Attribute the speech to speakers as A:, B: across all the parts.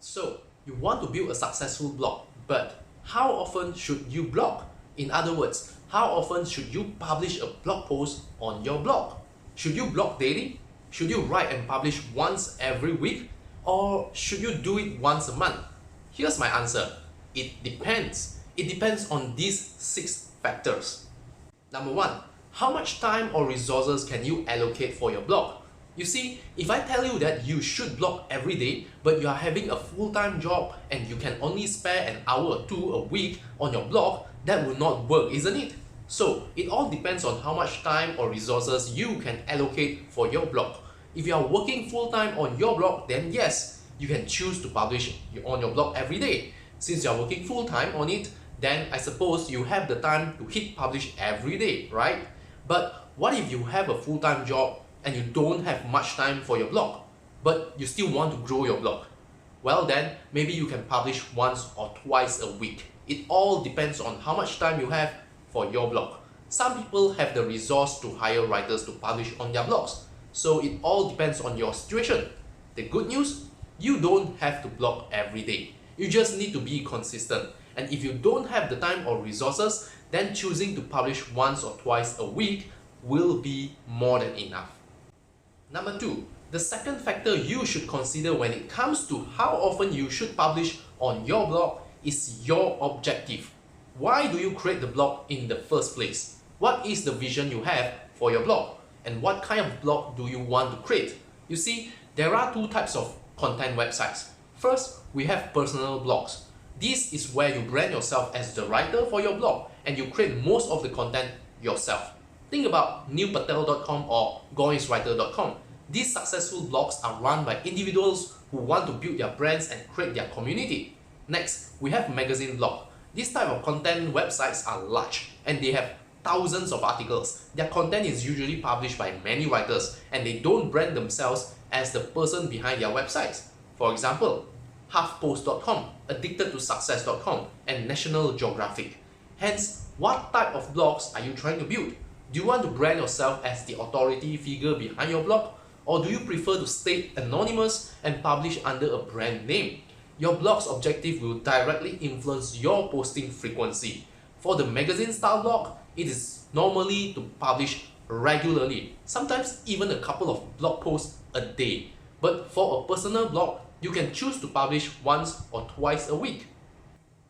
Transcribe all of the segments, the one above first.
A: So, you want to build a successful blog, but how often should you blog? In other words, how often should you publish a blog post on your blog? Should you blog daily? Should you write and publish once every week? Or should you do it once a month? Here's my answer. It depends. It depends on these 6 factors. Number 1. How much time or resources can you allocate for your blog? You see, if I tell you that you should blog every day, but you are having a full-time job and you can only spare an hour or 2 a week on your blog, that will not work, isn't it? So, it all depends on how much time or resources you can allocate for your blog. If you are working full-time on your blog, then yes, you can choose to publish on your blog every day. Since you are working full-time on it, then I suppose you have the time to hit publish every day, right? But what if you have a full-time job and you don't have much time for your blog, but you still want to grow your blog? Well then, maybe you can publish once or twice a week. It all depends on how much time you have for your blog. Some people have the resource to hire writers to publish on their blogs, so it all depends on your situation. The good news, you don't have to blog every day. You just need to be consistent. And if you don't have the time or resources, then choosing to publish once or twice a week will be more than enough. Number 2, the second factor you should consider when it comes to how often you should publish on your blog is your objective. Why do you create the blog in the first place? What is the vision you have for your blog? And what kind of blog do you want to create? You see, there are 2 types of content websites. First, we have personal blogs. This is where you brand yourself as the writer for your blog and you create most of the content yourself. Think about neilpatel.com or goreenswriter.com. These successful blogs are run by individuals who want to build their brands and create their community. Next, we have magazine blog. This type of content websites are large and they have thousands of articles. Their content is usually published by many writers and they don't brand themselves as the person behind their websites. For example, HuffPost.com, AddictedToSuccess.com, and National Geographic. Hence, what type of blogs are you trying to build? Do you want to brand yourself as the authority figure behind your blog? Or do you prefer to stay anonymous and publish under a brand name? Your blog's objective will directly influence your posting frequency. For the magazine style blog, it is normally to publish regularly, sometimes even a couple of blog posts a day. But for a personal blog, you can choose to publish once or twice a week.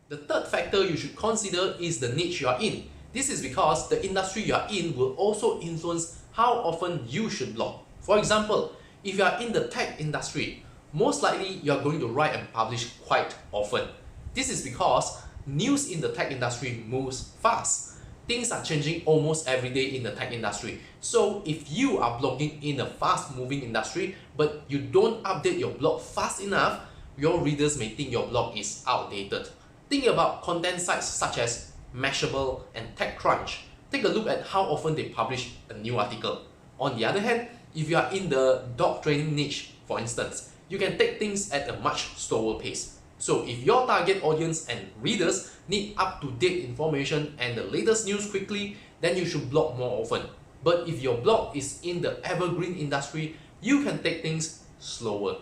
A: The third factor you should consider is the niche you are in. This is because the industry you are in will also influence how often you should blog. For example, if you are in the tech industry, most likely you are going to write and publish quite often. This is because news in the tech industry moves fast. Things are changing almost every day in the tech industry. So if you are blogging in a fast-moving industry, but you don't update your blog fast enough, your readers may think your blog is outdated. Think about content sites such as Mashable and TechCrunch. Take a look at how often they publish a new article. On the other hand, if you are in the dog training niche, for instance, you can take things at a much slower pace. So if your target audience and readers need up-to-date information and the latest news quickly, then you should blog more often. But if your blog is in the evergreen industry, you can take things slower.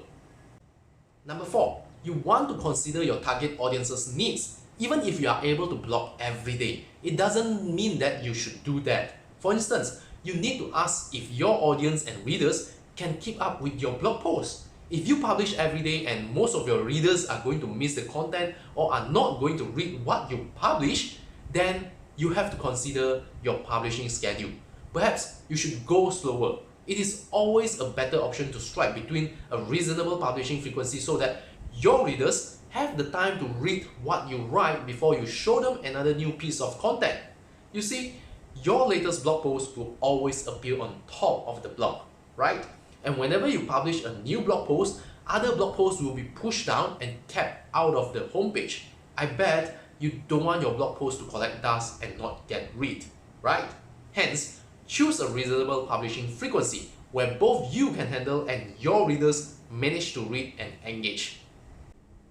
A: Number 4, you want to consider your target audience's needs. Even if you are able to blog every day, it doesn't mean that you should do that. For instance, you need to ask if your audience and readers can keep up with your blog posts. If you publish every day and most of your readers are going to miss the content or are not going to read what you publish, then you have to consider your publishing schedule. Perhaps you should go slower. It is always a better option to strike between a reasonable publishing frequency so that your readers have the time to read what you write before you show them another new piece of content. You see, your latest blog post will always appear on top of the blog, right? And whenever you publish a new blog post, other blog posts will be pushed down and kept out of the homepage. I bet you don't want your blog post to collect dust and not get read, right? Hence, choose a reasonable publishing frequency where both you can handle and your readers manage to read and engage.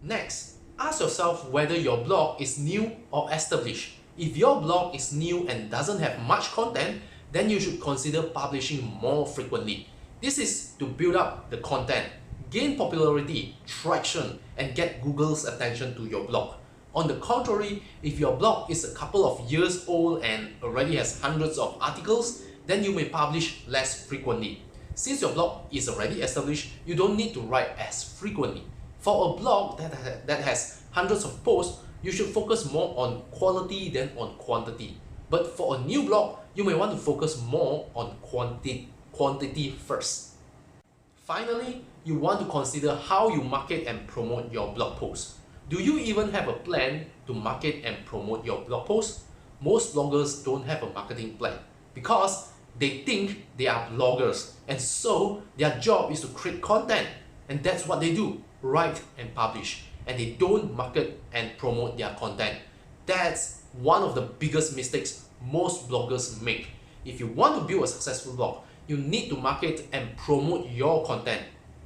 A: Next, ask yourself whether your blog is new or established. If your blog is new and doesn't have much content, then you should consider publishing more frequently. This is to build up the content, gain popularity, traction, and get Google's attention to your blog. On the contrary, if your blog is a couple of years old and already has hundreds of articles, then you may publish less frequently. Since your blog is already established, you don't need to write as frequently. For a blog that has hundreds of posts, you should focus more on quality than on quantity. But for a new blog, you may want to focus more on quantity first. Finally, you want to consider how you market and promote your blog posts. Do you even have a plan to market and promote your blog posts? Most bloggers don't have a marketing plan because they think they are bloggers, and so their job is to create content, and that's what they do, write and publish, and they don't market and promote their content. That's one of the biggest mistakes most bloggers make. If you want to build a successful blog, you need to market and promote your content.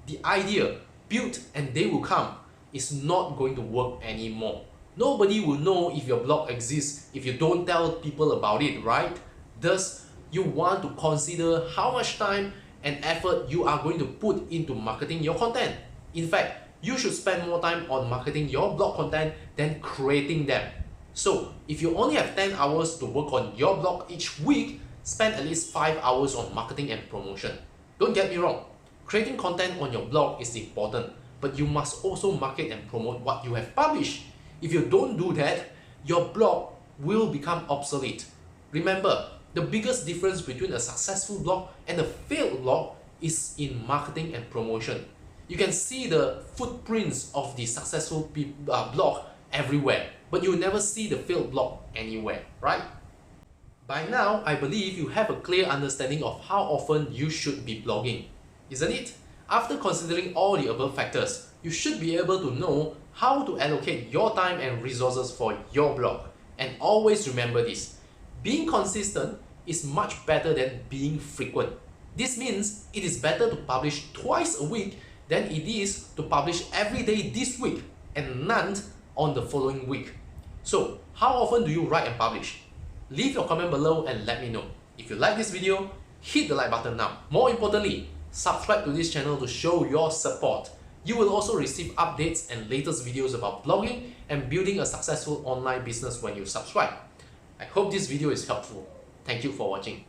A: The idea, build and they will come, is not going to work anymore. Nobody will know if your blog exists if you don't tell people about it, right? Thus, you want to consider how much time and effort you are going to put into marketing your content. In fact, you should spend more time on marketing your blog content than creating them. So, if you only have 10 hours to work on your blog each week, spend at least 5 hours on marketing and promotion. Don't get me wrong, creating content on your blog is important, but you must also market and promote what you have published. If you don't do that, your blog will become obsolete. Remember, the biggest difference between a successful blog and a failed blog is in marketing and promotion. You can see the footprints of the successful blog everywhere, but you will never see the failed blog anywhere, right? By now, I believe you have a clear understanding of how often you should be blogging, isn't it? After considering all the above factors, you should be able to know how to allocate your time and resources for your blog. And always remember this, being consistent is much better than being frequent. This means it is better to publish twice a week than it is to publish every day this week and none on the following week. So, how often do you write and publish? Leave your comment below and let me know. If you like this video, hit the like button now. More importantly, subscribe to this channel to show your support. You will also receive updates and latest videos about blogging and building a successful online business when you subscribe. I hope this video is helpful. Thank you for watching.